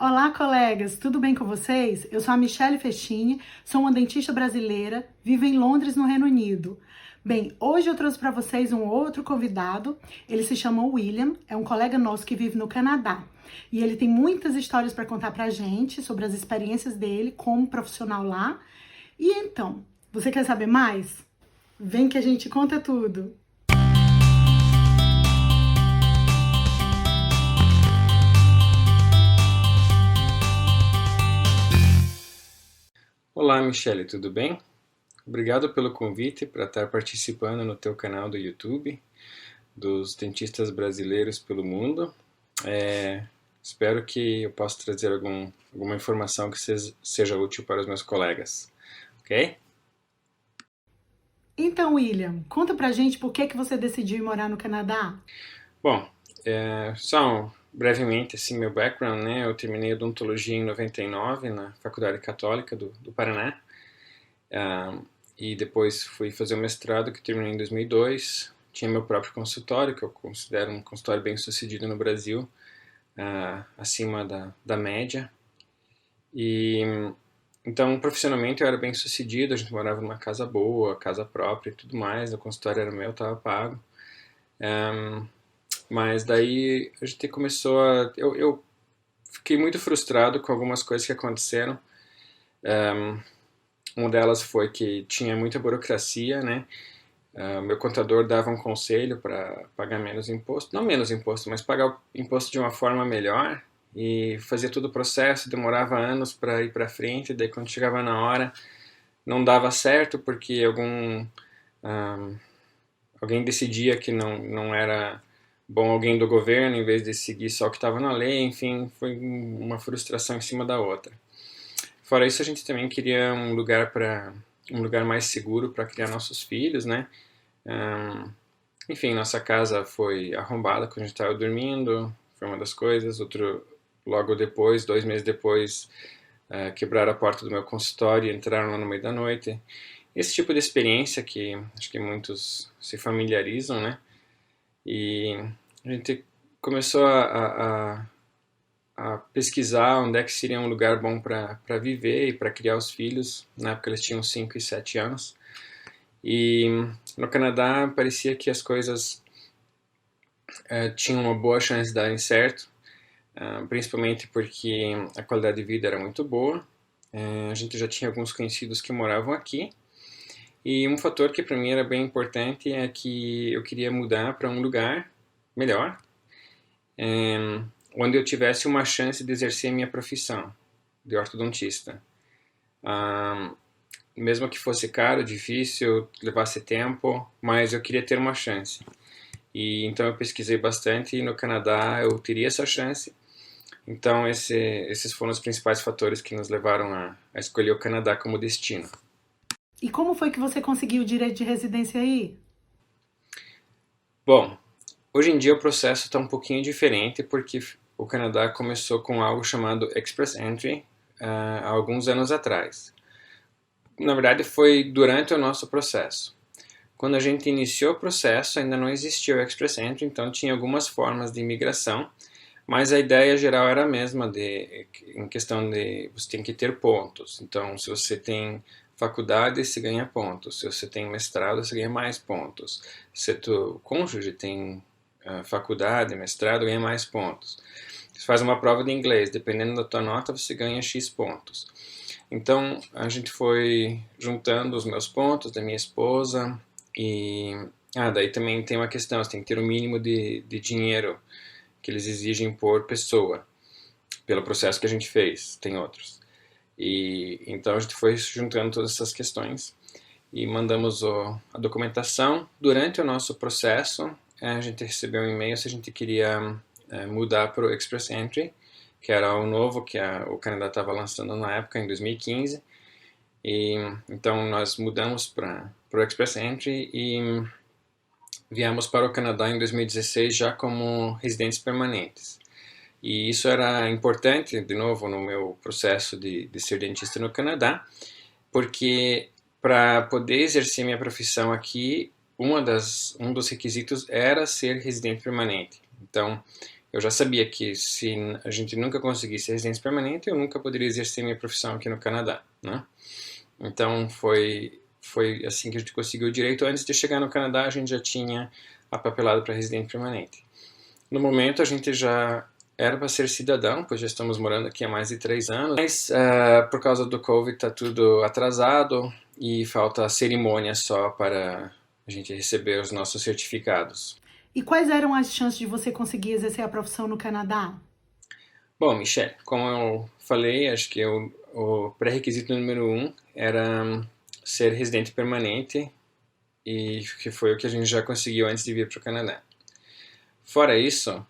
Olá, colegas, tudo bem com vocês? Eu sou a Michele Festini, sou uma dentista brasileira, vivo em Londres, no Reino Unido. Bem, hoje eu trouxe para vocês um outro convidado, ele se chama William, é um colega nosso que vive no Canadá. E ele tem muitas histórias para contar pra gente sobre as experiências dele como profissional lá. E então, você quer saber mais? Vem que a gente conta tudo! Olá, Michele, tudo bem? Obrigado pelo convite para estar participando no teu canal do YouTube, dos dentistas brasileiros pelo mundo. Espero que eu possa trazer alguma informação que seja útil para os meus colegas, ok? Então, William, conta pra gente por que você decidiu ir morar no Canadá? Bom, só brevemente assim, meu background, né? Eu terminei odontologia em 99 na Faculdade Católica do Paraná. E depois fui fazer o mestrado, que terminei em 2002. Tinha meu próprio consultório, que eu considero um consultório bem sucedido no Brasil, acima da média. E então, profissionalmente eu era bem sucedido, a gente morava numa casa boa, casa própria e tudo mais, o consultório era meu, estava pago. Mas daí a gente começou a... Eu fiquei muito frustrado com algumas coisas que aconteceram. Uma delas foi que tinha muita burocracia, né? Meu contador dava um conselho para pagar menos imposto, não menos imposto, mas pagar o imposto de uma forma melhor, e fazia todo o processo, demorava anos para ir para frente, daí quando chegava na hora não dava certo porque alguém decidia que não era bom, alguém do governo, em vez de seguir só o que estava na lei. Enfim, foi uma frustração em cima da outra. Fora isso, a gente também queria um lugar mais seguro para criar nossos filhos, né? Enfim, nossa casa foi arrombada quando a gente estava dormindo, foi uma das coisas. Logo depois, 2 meses depois, quebraram a porta do meu consultório e entraram lá no meio da noite. Esse tipo de experiência que acho que muitos se familiarizam, né? E a gente começou a pesquisar onde é que seria um lugar bom para viver e para criar os filhos. Na época eles tinham 5 e 7 anos. E no Canadá parecia que as coisas tinham uma boa chance de darem certo, principalmente porque a qualidade de vida era muito boa. A gente já tinha alguns conhecidos que moravam aqui. E um fator que para mim era bem importante é que eu queria mudar para um lugar melhor, onde eu tivesse uma chance de exercer minha profissão de ortodontista. Mesmo que fosse caro, difícil, levasse tempo, mas eu queria ter uma chance. E então eu pesquisei bastante e no Canadá eu teria essa chance. Então esses foram os principais fatores que nos levaram a escolher o Canadá como destino. E como foi que você conseguiu o direito de residência aí? Bom, hoje em dia o processo está um pouquinho diferente porque o Canadá começou com algo chamado Express Entry há alguns anos atrás. Na verdade foi durante o nosso processo. Quando a gente iniciou o processo ainda não existia o Express Entry, então tinha algumas formas de imigração, mas a ideia geral era a mesma em questão de você tem que ter pontos. Então se você tem faculdade, você ganha pontos. Se você tem mestrado, você ganha mais pontos. Se tu cônjuge tem faculdade, mestrado, ganha mais pontos. Você faz uma prova de inglês, dependendo da tua nota, você ganha X pontos. Então, a gente foi juntando os meus pontos, da minha esposa, e daí também tem uma questão, você tem que ter um mínimo de dinheiro que eles exigem por pessoa, pelo processo que a gente fez, tem outros. E então a gente foi juntando todas essas questões e mandamos a documentação. Durante o nosso processo, a gente recebeu um e-mail se a gente queria mudar para o Express Entry, que era o novo que o Canadá estava lançando na época, em 2015. E então nós mudamos para o Express Entry e viemos para o Canadá em 2016 já como residentes permanentes. E isso era importante, de novo, no meu processo de ser dentista no Canadá, porque para poder exercer minha profissão aqui, um dos requisitos era ser residente permanente. Então, eu já sabia que se a gente nunca conseguisse residência permanente, eu nunca poderia exercer minha profissão aqui no Canadá, né? Então foi assim que a gente conseguiu o direito. Antes de chegar no Canadá, a gente já tinha apapelado para residente permanente. No momento, a gente já era para ser cidadão, pois já estamos morando aqui há mais de 3 anos, mas por causa do Covid está tudo atrasado e falta a cerimônia só para a gente receber os nossos certificados. E quais eram as chances de você conseguir exercer a profissão no Canadá? Bom, Michelle, como eu falei, acho que o pré-requisito número 1 era ser residente permanente, e que foi o que a gente já conseguiu antes de vir para o Canadá. Fora isso,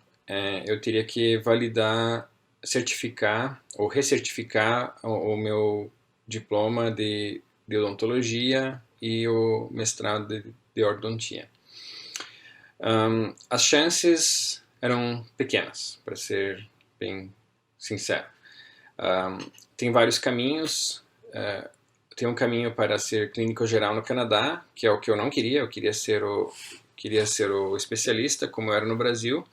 eu teria que validar, certificar ou recertificar o meu diploma de odontologia e o mestrado de ortodontia. As chances eram pequenas, para ser bem sincero. Tem vários caminhos. Tem um caminho para ser clínico geral no Canadá, que é o que eu não queria. Eu queria ser o especialista, como eu era no Brasil.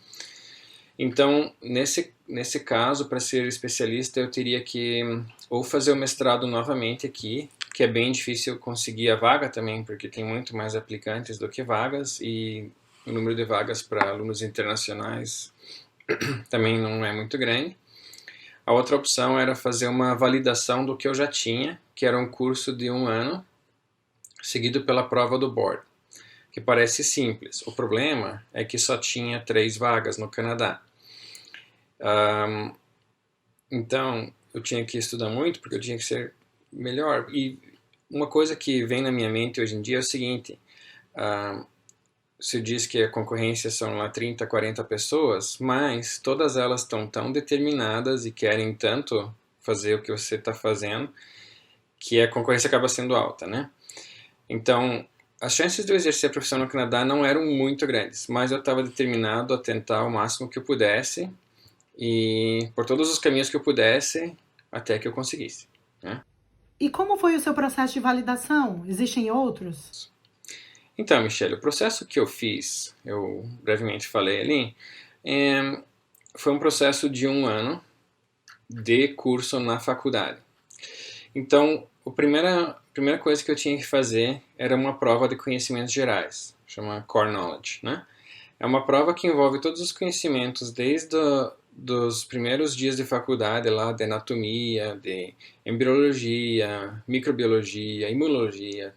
Então, nesse caso, para ser especialista, eu teria que ou fazer o mestrado novamente aqui, que é bem difícil conseguir a vaga também, porque tem muito mais aplicantes do que vagas, e o número de vagas para alunos internacionais também não é muito grande. A outra opção era fazer uma validação do que eu já tinha, que era um curso de 1 ano, seguido pela prova do board, que parece simples. O problema é que só tinha 3 vagas no Canadá. Então, eu tinha que estudar muito, porque eu tinha que ser melhor. E uma coisa que vem na minha mente hoje em dia é o seguinte: se diz que a concorrência são lá 30, 40 pessoas, mas todas elas estão tão determinadas e querem tanto fazer o que você está fazendo, que a concorrência acaba sendo alta, né? Então, as chances de eu exercer a profissão no Canadá não eram muito grandes, mas eu estava determinado a tentar o máximo que eu pudesse, e por todos os caminhos que eu pudesse, até que eu conseguisse, né? E como foi o seu processo de validação? Existem outros? Então, Michelle, o processo que eu fiz, eu brevemente falei ali, foi um processo de 1 ano de curso na faculdade. Então, a primeira coisa que eu tinha que fazer era uma prova de conhecimentos gerais, chama Core Knowledge, né? É uma prova que envolve todos os conhecimentos, desde dos primeiros dias de faculdade, lá, de anatomia, de embriologia, microbiologia, imunologia.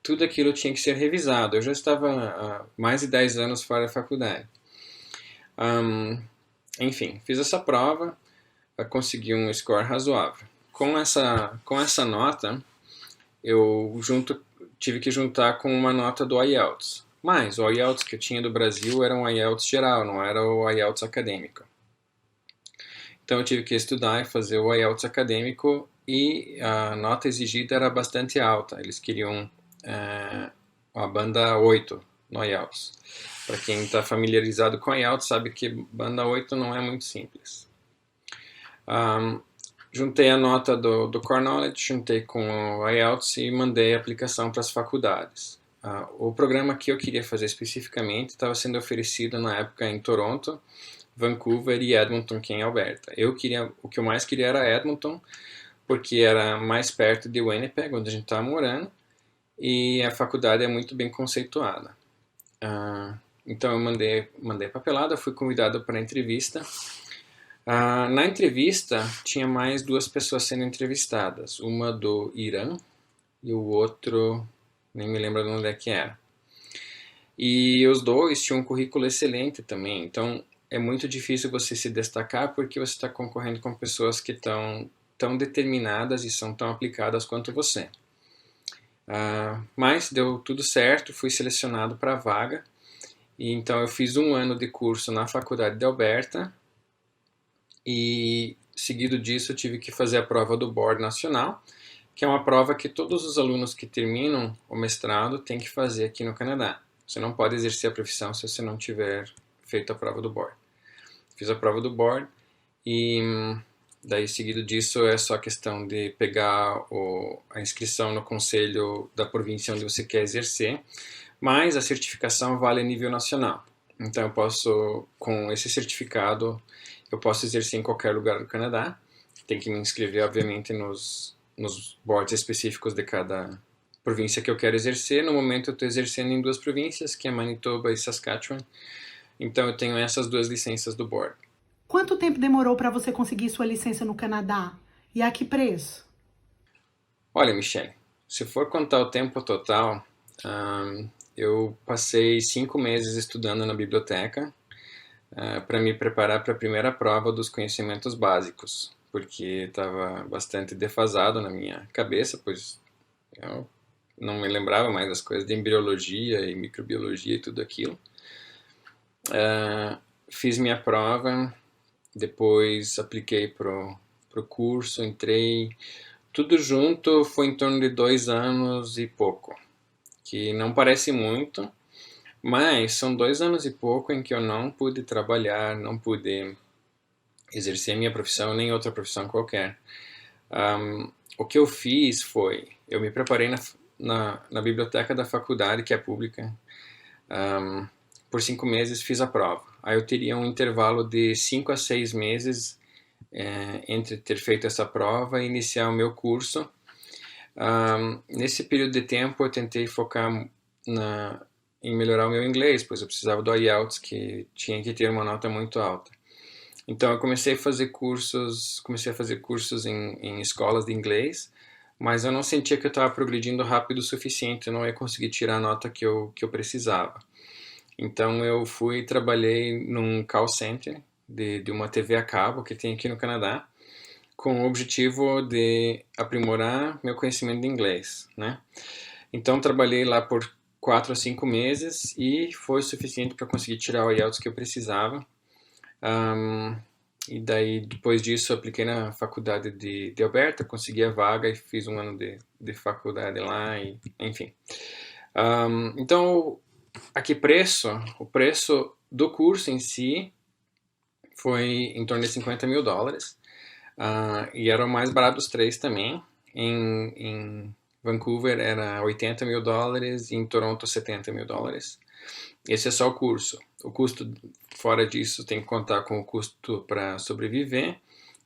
Tudo aquilo tinha que ser revisado. Eu já estava há mais de 10 anos fora da faculdade. Enfim, fiz essa prova, consegui um score razoável. Com essa nota, eu tive que juntar com uma nota do IELTS. Mas o IELTS que eu tinha do Brasil era um IELTS geral, não era o IELTS acadêmico. Então eu tive que estudar e fazer o IELTS acadêmico, e a nota exigida era bastante alta. Eles queriam a banda 8 no IELTS. Para quem está familiarizado com IELTS sabe que banda 8 não é muito simples. Juntei a nota do Core Knowledge, juntei com o IELTS e mandei a aplicação para as faculdades. O programa que eu queria fazer especificamente estava sendo oferecido na época em Toronto, Vancouver e Edmonton, que é em Alberta. O que eu mais queria era Edmonton, porque era mais perto de Winnipeg, onde a gente estava morando, e a faculdade é muito bem conceituada. Então eu mandei a papelada, fui convidado para a entrevista. Na entrevista tinha mais 2 pessoas sendo entrevistadas, uma do Irã e o outro, nem me lembro de onde é que era. E os 2 tinham um currículo excelente também, então é muito difícil você se destacar porque você está concorrendo com pessoas que estão tão determinadas e são tão aplicadas quanto você. Mas deu tudo certo, fui selecionado para a vaga, e então eu fiz 1 ano de curso na faculdade de Alberta, e seguido disso eu tive que fazer a prova do Board Nacional, que é uma prova que todos os alunos que terminam o mestrado têm que fazer aqui no Canadá. Você não pode exercer a profissão se você não tiver feito a prova do Board. Fiz a prova do Board, e daí seguido disso é só questão de pegar a inscrição no conselho da província onde você quer exercer, mas a certificação vale a nível nacional. Então eu posso, com esse certificado, eu posso exercer em qualquer lugar do Canadá. Tem que me inscrever, obviamente, nos boards específicos de cada província que eu quero exercer. No momento eu estou exercendo em 2 províncias, que é Manitoba e Saskatchewan. Então eu tenho essas 2 licenças do board. Quanto tempo demorou para você conseguir sua licença no Canadá? E a que preço? Olha, Michele, se for contar o tempo total, eu passei 5 meses estudando na biblioteca para me preparar para a primeira prova dos conhecimentos básicos, porque estava bastante defasado na minha cabeça, pois eu não me lembrava mais das coisas de embriologia e microbiologia e tudo aquilo. Fiz minha prova, depois apliquei pro curso, entrei, tudo junto foi em torno de 2 anos e pouco, que não parece muito, mas são 2 anos e pouco em que eu não pude trabalhar, não pude exercer minha profissão nem outra profissão qualquer. O que eu fiz foi, eu me preparei na biblioteca da faculdade, que é pública, por 5 meses fiz a prova. Aí eu teria um intervalo de 5 a 6 meses entre ter feito essa prova e iniciar o meu curso. Nesse período de tempo eu tentei focar em melhorar o meu inglês, pois eu precisava do IELTS, que tinha que ter uma nota muito alta. Então eu comecei a fazer cursos em escolas de inglês, mas eu não sentia que eu estava progredindo rápido o suficiente, eu não ia conseguir tirar a nota que eu precisava. Então eu fui e trabalhei num call center de uma TV a cabo que tem aqui no Canadá, com o objetivo de aprimorar meu conhecimento de inglês, né? Então trabalhei lá por 4 a 5 meses e foi o suficiente para conseguir tirar o IELTS que eu precisava. E daí, depois disso, eu apliquei na faculdade de Alberta, consegui a vaga e fiz um ano de faculdade lá, e, enfim. Então, a que preço? O preço do curso em si foi em torno de $50.000. E era o mais barato dos 3 também. Em Vancouver era $80.000 e em Toronto $70.000. Esse é só o curso. O custo, fora disso, tem que contar com o custo para sobreviver,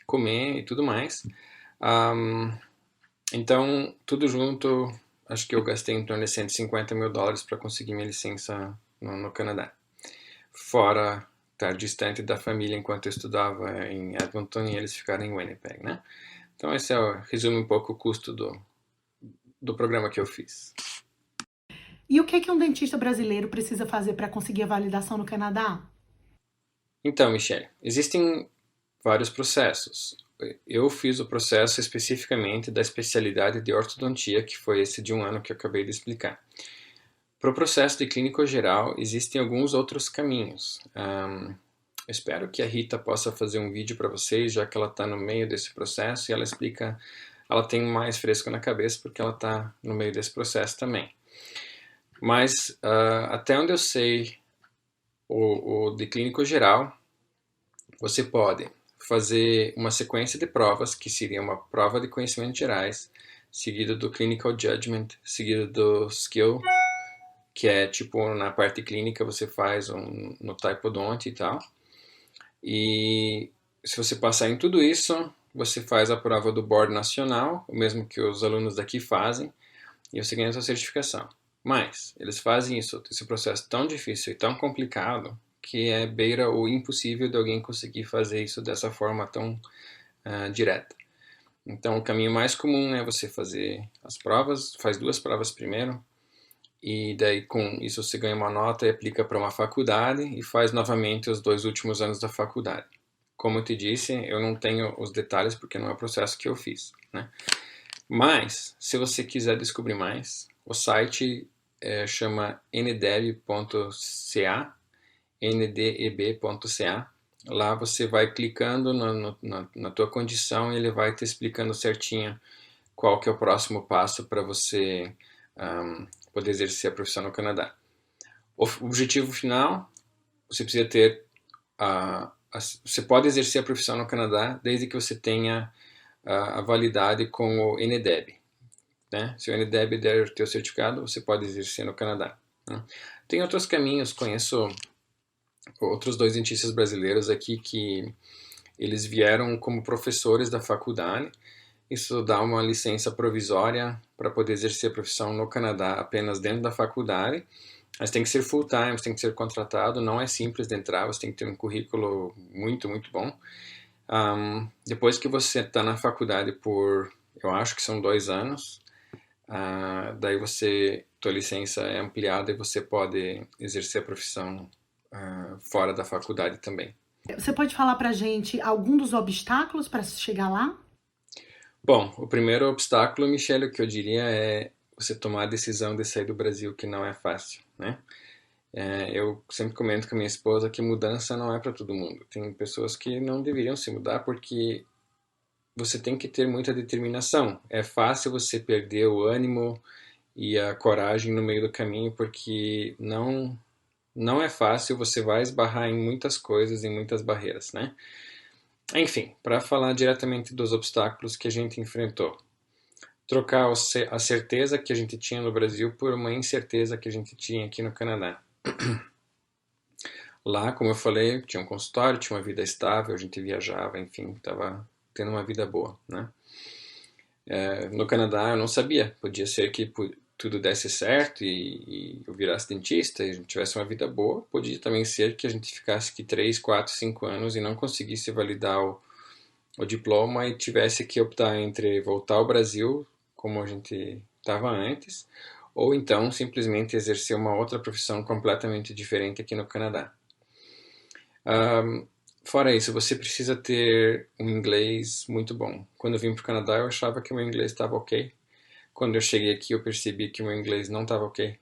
comer e tudo mais. Então, tudo junto, acho que eu gastei em torno de $150.000 para conseguir minha licença no Canadá. Fora estar distante da família enquanto eu estudava em Edmonton e eles ficaram em Winnipeg, né? Então, esse resume um pouco o custo do programa que eu fiz. E o que um dentista brasileiro precisa fazer para conseguir a validação no Canadá? Então, Michele, existem vários processos. Eu fiz o processo especificamente da especialidade de ortodontia, que foi esse de 1 ano que eu acabei de explicar. Para o processo de clínico geral, existem alguns outros caminhos. Eu espero que a Rita possa fazer um vídeo para vocês, já que ela está no meio desse processo e ela explica, ela tem mais fresco na cabeça porque ela está no meio desse processo também. Mas até onde eu sei, o de clínico geral, você pode fazer uma sequência de provas, que seria uma prova de conhecimentos gerais, seguido do clinical judgment, seguido do skill, que é tipo na parte clínica você faz no typodont e tal. E se você passar em tudo isso, você faz a prova do board nacional, o mesmo que os alunos daqui fazem, e você ganha a sua certificação. Mas eles fazem esse processo tão difícil e tão complicado que é beira o impossível de alguém conseguir fazer isso dessa forma tão direta. Então, o caminho mais comum é você fazer as provas, faz 2 provas primeiro, e daí com isso você ganha uma nota e aplica para uma faculdade e faz novamente os 2 últimos anos da faculdade. Como eu te disse, eu não tenho os detalhes porque não é o processo que eu fiz, né? Mas, se você quiser descobrir mais, o site chama ndeb.ca, ndeb.ca. Lá você vai clicando na tua condição e ele vai te explicando certinho qual que é o próximo passo para você poder exercer a profissão no Canadá. O objetivo final, você precisa ter... você pode exercer a profissão no Canadá desde que você tenha a validade com o NDEB. Né? Se o NDEB der o teu certificado, você pode exercer no Canadá. Né? Tem outros caminhos, conheço outros dois dentistas brasileiros aqui que eles vieram como professores da faculdade. Isso dá uma licença provisória para poder exercer a profissão no Canadá apenas dentro da faculdade. Mas tem que ser full time, você tem que ser contratado, não é simples de entrar, você tem que ter um currículo muito, muito bom. Depois que você está na faculdade por, eu acho que são 2 anos, daí tua licença é ampliada e você pode exercer a profissão fora da faculdade também. Você pode falar pra gente algum dos obstáculos para chegar lá? Bom, o primeiro obstáculo, Michele, o que eu diria é você tomar a decisão de sair do Brasil, que não é fácil, né? Eu sempre comento com a minha esposa que mudança não é para todo mundo. Tem pessoas que não deveriam se mudar porque você tem que ter muita determinação. É fácil você perder o ânimo e a coragem no meio do caminho porque não é fácil, você vai esbarrar em muitas coisas, em muitas barreiras, né? Enfim, para falar diretamente dos obstáculos que a gente enfrentou. Trocar a certeza que a gente tinha no Brasil por uma incerteza que a gente tinha aqui no Canadá. Lá, como eu falei, tinha um consultório, tinha uma vida estável, a gente viajava, enfim, estava tendo uma vida boa, né? No Canadá eu não sabia, podia ser que tudo desse certo e eu virasse dentista e a gente tivesse uma vida boa, podia também ser que a gente ficasse aqui 3, 4, 5 anos e não conseguisse validar o diploma e tivesse que optar entre voltar ao Brasil, como a gente estava antes, ou então simplesmente exercer uma outra profissão completamente diferente aqui no Canadá. Fora isso, você precisa ter um inglês muito bom. Quando eu vim para o Canadá, eu achava que o meu inglês estava ok. Quando eu cheguei aqui, eu percebi que o meu inglês não estava ok.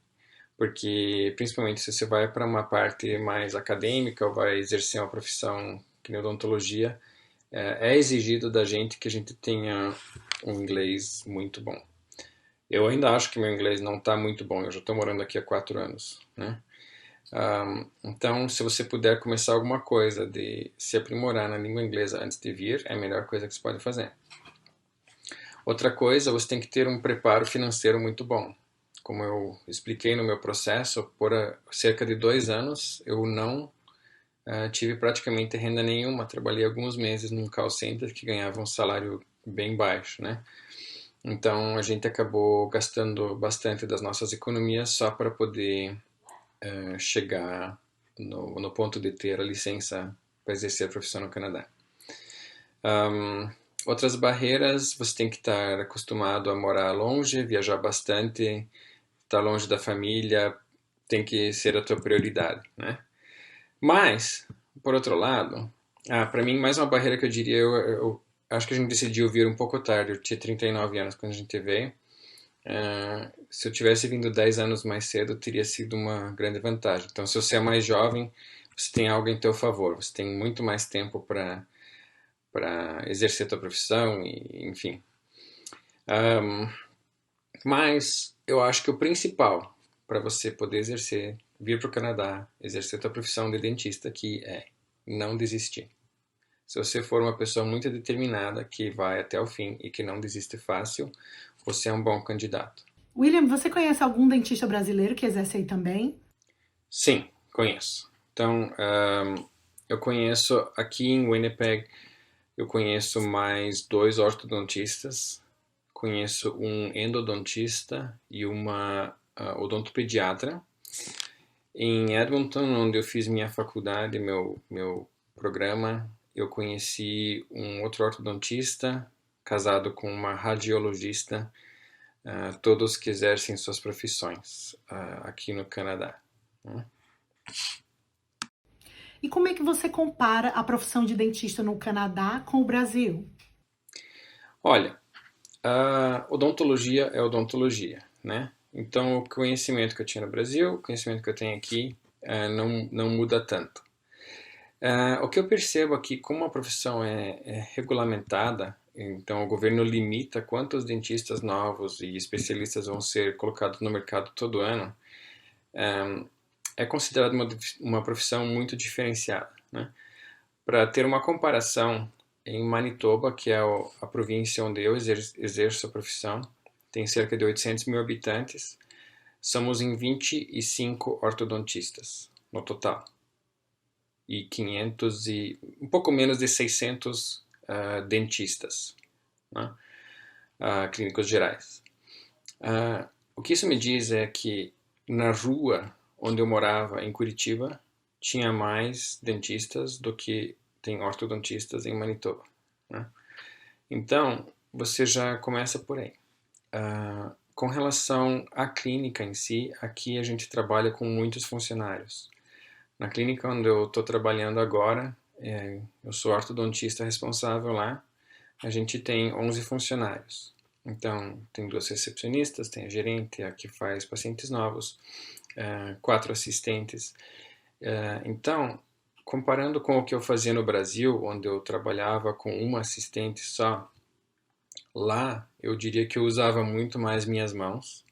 Porque, principalmente, se você vai para uma parte mais acadêmica ou vai exercer uma profissão que nem odontologia, é exigido da gente que a gente tenha um inglês muito bom. Eu ainda acho que meu inglês não está muito bom. Eu já estou morando aqui há 4 anos, né? Então, se você puder começar alguma coisa de se aprimorar na língua inglesa antes de vir, é a melhor coisa que você pode fazer. Outra coisa, você tem que ter um preparo financeiro muito bom. Como eu expliquei no meu processo, por cerca de 2 anos eu não tive praticamente renda nenhuma. Trabalhei alguns meses num call center que ganhava um salário bem baixo, né? Então a gente acabou gastando bastante das nossas economias só para poder chegar no ponto de ter a licença para exercer a profissão no Canadá. Outras barreiras, você tem que estar acostumado a morar longe, viajar bastante, estar longe da família, tem que ser a tua prioridade, né? Mas, por outro lado, para mim, mais uma barreira que eu diria, eu acho que a gente decidiu vir um pouco tarde, eu tinha 39 anos quando a gente veio. Se eu tivesse vindo 10 anos mais cedo, teria sido uma grande vantagem. Então, se você é mais jovem, você tem algo em teu favor, você tem muito mais tempo para exercer a tua profissão, e, enfim. Mas eu acho que o principal para você poder exercer, vir para o Canadá, exercer a tua profissão de dentista aqui é não desistir. Se você for uma pessoa muito determinada, que vai até o fim e que não desiste fácil, você é um bom candidato. William, você conhece algum dentista brasileiro que exerce aí também? Sim, conheço. Então, eu conheço aqui em Winnipeg, eu conheço mais 2 ortodontistas, conheço um endodontista e uma odontopediatra. Em Edmonton, onde eu fiz minha faculdade, meu programa, eu conheci um outro ortodontista, casado com uma radiologista, todos que exercem suas profissões aqui no Canadá. E como é que você compara a profissão de dentista no Canadá com o Brasil? Olha, a odontologia é odontologia, né? Então, o conhecimento que eu tinha no Brasil, o conhecimento que eu tenho aqui, não muda tanto. O que eu percebo aqui, como a profissão é regulamentada, então o governo limita quantos dentistas novos e especialistas vão ser colocados no mercado todo ano, é considerado uma profissão muito diferenciada, né? Para ter uma comparação, em Manitoba, que é a província onde eu exerço a profissão, tem cerca de 800 mil habitantes, somos em 25 ortodontistas no total. e um pouco menos de 600 dentistas, né? Clínicos gerais. O que isso me diz é que na rua onde eu morava, em Curitiba, tinha mais dentistas do que tem ortodontistas em Manitoba, né? Então, você já começa por aí. Com relação à clínica em si, aqui a gente trabalha com muitos funcionários. Na clínica onde eu estou trabalhando agora, eu sou ortodontista responsável lá, a gente tem 11 funcionários. Então, tem 2 recepcionistas, tem a gerente, a que faz pacientes novos, 4 assistentes. Então, comparando com o que eu fazia no Brasil, onde eu trabalhava com uma assistente só, lá eu diria que eu usava muito mais minhas mãos,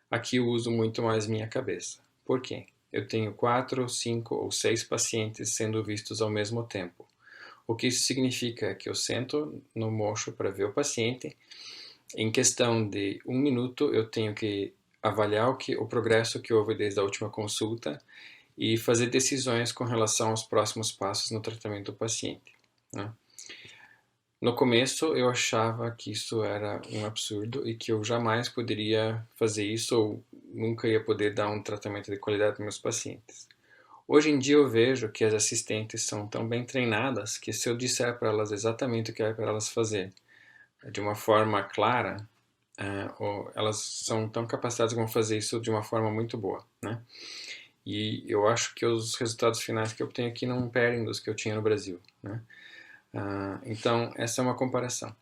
aqui eu uso muito mais minha cabeça. Por quê? Eu tenho 4, 5 ou 6 pacientes sendo vistos ao mesmo tempo. O que isso significa é que eu sento no mocho para ver o paciente. Em questão de 1 minuto, eu tenho que avaliar o progresso que houve desde a última consulta e fazer decisões com relação aos próximos passos no tratamento do paciente, né? No começo, eu achava que isso era um absurdo e que eu jamais poderia fazer isso ou nunca ia poder dar um tratamento de qualidade para meus pacientes. Hoje em dia eu vejo que as assistentes são tão bem treinadas que se eu disser para elas exatamente o que é para elas fazer de uma forma clara, elas são tão capacitadas que vão fazer isso de uma forma muito boa, né? E eu acho que os resultados finais que eu obtenho aqui não perdem dos que eu tinha no Brasil, né? Então, essa é uma comparação.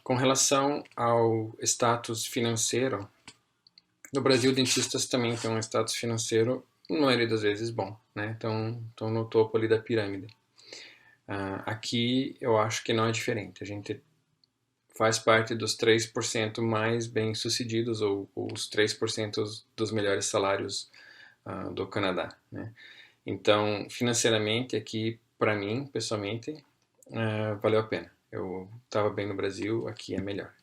Com relação ao status financeiro, no Brasil, dentistas também têm um status financeiro, na maioria das vezes, bom, né? Então no topo ali da pirâmide. Aqui, eu acho que não é diferente. A gente faz parte dos 3% mais bem-sucedidos, ou os 3% dos melhores salários do Canadá, né? Então, financeiramente, aqui, para mim, pessoalmente, valeu a pena. Eu estava bem no Brasil, aqui é melhor.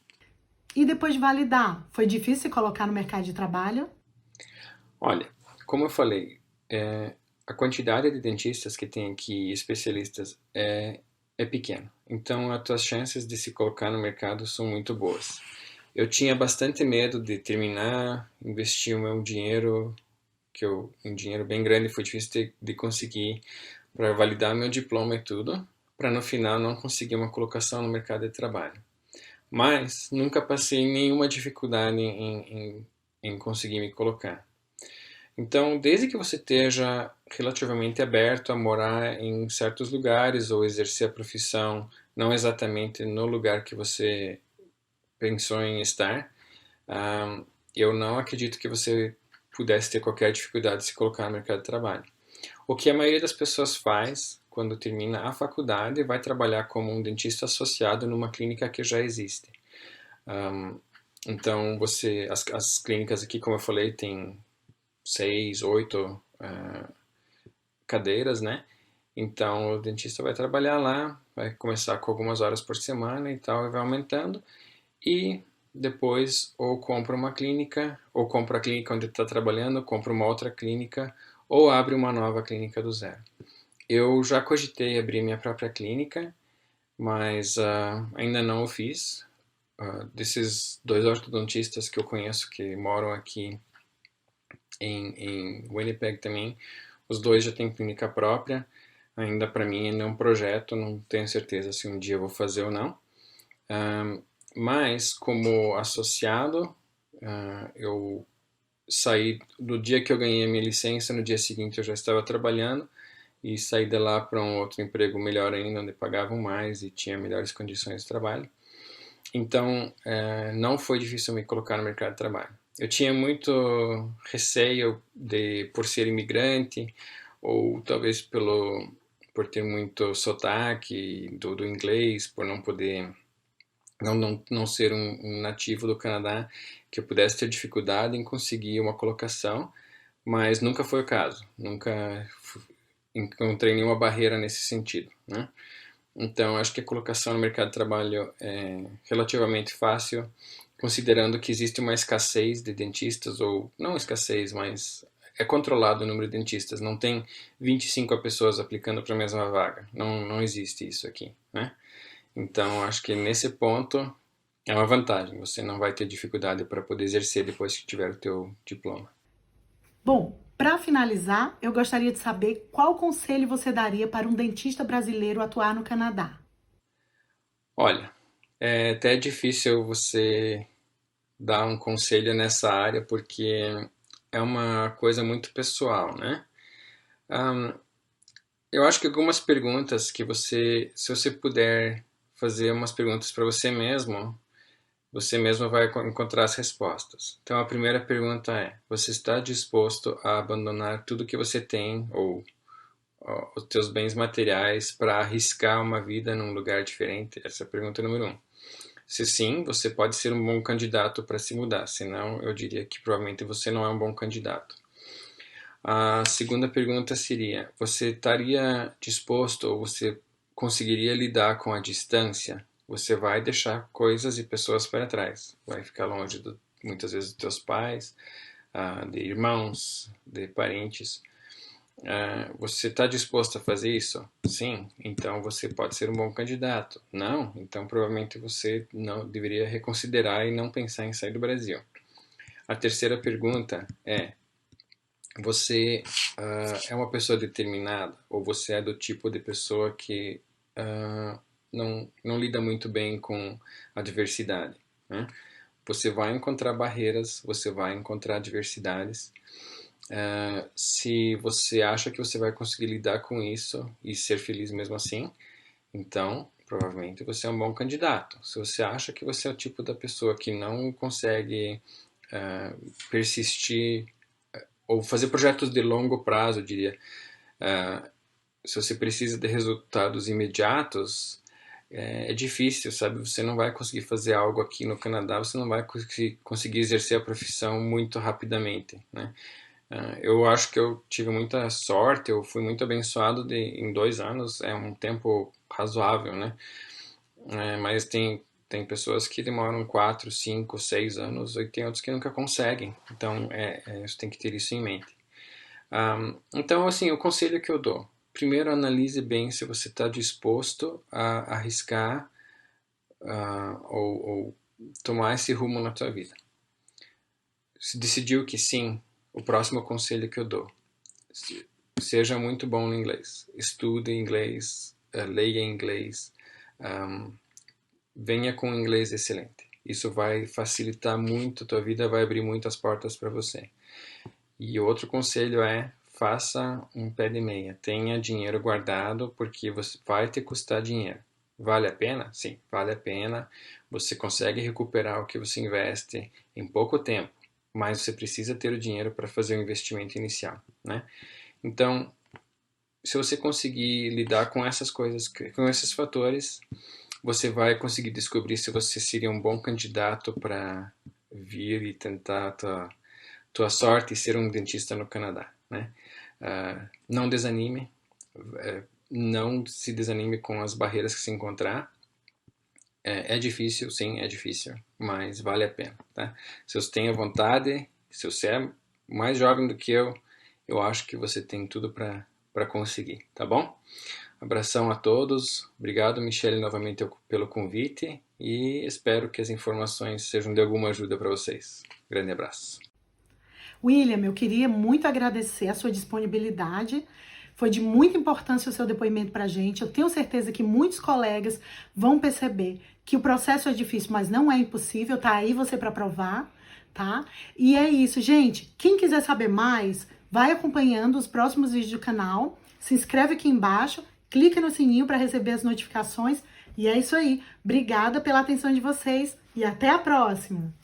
E depois de validar, foi difícil se colocar no mercado de trabalho? Olha, como eu falei, a quantidade de dentistas que tem aqui, especialistas, é pequena. Então, as tuas chances de se colocar no mercado são muito boas. Eu tinha bastante medo de terminar, investir o meu dinheiro, um dinheiro bem grande, foi difícil de conseguir para validar meu diploma e tudo, para no final não conseguir uma colocação no mercado de trabalho. Mas nunca passei nenhuma dificuldade em conseguir me colocar. Então, desde que você esteja relativamente aberto a morar em certos lugares ou exercer a profissão não exatamente no lugar que você pensou em estar, eu não acredito que você pudesse ter qualquer dificuldade de se colocar no mercado de trabalho. O que a maioria das pessoas faz quando termina a faculdade vai trabalhar como um dentista associado numa clínica que já existe. Então, as clínicas aqui, como eu falei, tem 6, 8 cadeiras, né? Então, o dentista vai trabalhar lá, vai começar com algumas horas por semana e tal, e vai aumentando. E depois, ou compra uma clínica, ou compra a clínica onde está trabalhando, compra uma outra clínica, ou abre uma nova clínica do zero. Eu já cogitei abrir minha própria clínica, mas ainda não o fiz. Desses 2 ortodontistas que eu conheço que moram aqui em Winnipeg também, os 2 já têm clínica própria. Ainda para mim ainda é um projeto, não tenho certeza se um dia eu vou fazer ou não. Mas como associado, eu saí do dia que eu ganhei a minha licença, no dia seguinte eu já estava trabalhando e saí de lá para um outro emprego melhor ainda, onde pagavam mais e tinha melhores condições de trabalho. Então, não foi difícil me colocar no mercado de trabalho. Eu tinha muito receio por ser imigrante, ou talvez por ter muito sotaque do inglês, por não poder, não ser um nativo do Canadá, que eu pudesse ter dificuldade em conseguir uma colocação, mas nunca foi o caso. Nunca encontrei nenhuma barreira nesse sentido, né? Então, acho que a colocação no mercado de trabalho é relativamente fácil, considerando que existe uma escassez de dentistas, ou não escassez, mas é controlado o número de dentistas, não tem 25 pessoas aplicando para a mesma vaga, não existe isso aqui, né? Então, acho que nesse ponto é uma vantagem, você não vai ter dificuldade para poder exercer depois que tiver o teu diploma. Bom, para finalizar, eu gostaria de saber qual conselho você daria para um dentista brasileiro atuar no Canadá. Olha, é até difícil você dar um conselho nessa área porque é uma coisa muito pessoal, né? Ahn, eu acho que algumas perguntas que se você puder fazer umas perguntas para você mesmo vai encontrar as respostas. Então a primeira pergunta é: você está disposto a abandonar tudo que você tem ou os teus bens materiais para arriscar uma vida num lugar diferente? Essa é a pergunta número 1. Se sim, você pode ser um bom candidato para se mudar, senão eu diria que provavelmente você não é um bom candidato. A segunda pergunta seria: você estaria disposto ou você conseguiria lidar com a distância? Você vai deixar coisas e pessoas para trás. Vai ficar longe, muitas vezes, dos teus pais, de irmãos, de parentes. Você está disposto a fazer isso? Sim, então você pode ser um bom candidato. Não, então provavelmente você não deveria reconsiderar e não pensar em sair do Brasil. A terceira pergunta é: você é uma pessoa determinada ou você é do tipo de pessoa que não lida muito bem com a diversidade, né? Você vai encontrar barreiras, você vai encontrar adversidades. Se você acha que você vai conseguir lidar com isso e ser feliz mesmo assim, então provavelmente você é um bom candidato. Se você acha que você é o tipo da pessoa que não consegue persistir ou fazer projetos de longo prazo, eu diria, se você precisa de resultados imediatos, é difícil, sabe? Você não vai conseguir fazer algo aqui no Canadá, você não vai conseguir exercer a profissão muito rapidamente, né? Eu acho que eu tive muita sorte, eu fui muito abençoado em 2 anos, é um tempo razoável, né? Mas tem pessoas que demoram 4, 5, 6 anos e tem outros que nunca conseguem, então você tem que ter isso em mente. Então, assim, o conselho que eu dou: primeiro, analise bem se você está disposto a arriscar ou tomar esse rumo na tua vida. Se decidiu que sim, o próximo conselho que eu dou: seja muito bom no inglês. Estude inglês, leia inglês, venha com um inglês excelente. Isso vai facilitar muito a tua vida, vai abrir muitas portas para você. E outro conselho é: faça um pé de meia. Tenha dinheiro guardado, porque vai te custar dinheiro. Vale a pena? Sim, vale a pena. Você consegue recuperar o que você investe em pouco tempo, mas você precisa ter o dinheiro para fazer o investimento inicial, né? Então, se você conseguir lidar com essas coisas, com esses fatores, você vai conseguir descobrir se você seria um bom candidato para vir e tentar tua sorte e ser um dentista no Canadá, né? Não desanime, não se desanime com as barreiras que se encontrar. É difícil, sim, é difícil, mas vale a pena, tá? Se você tem a vontade, se você é mais jovem do que eu acho que você tem tudo para conseguir, tá bom? Abração a todos, obrigado, Michele, novamente pelo convite e espero que as informações sejam de alguma ajuda para vocês. Grande abraço. William, eu queria muito agradecer a sua disponibilidade. Foi de muita importância o seu depoimento para a gente. Eu tenho certeza que muitos colegas vão perceber que o processo é difícil, mas não é impossível. Tá aí você para provar, tá? E é isso, gente. Quem quiser saber mais, vai acompanhando os próximos vídeos do canal. Se inscreve aqui embaixo, clica no sininho para receber as notificações. E é isso aí. Obrigada pela atenção de vocês e até a próxima!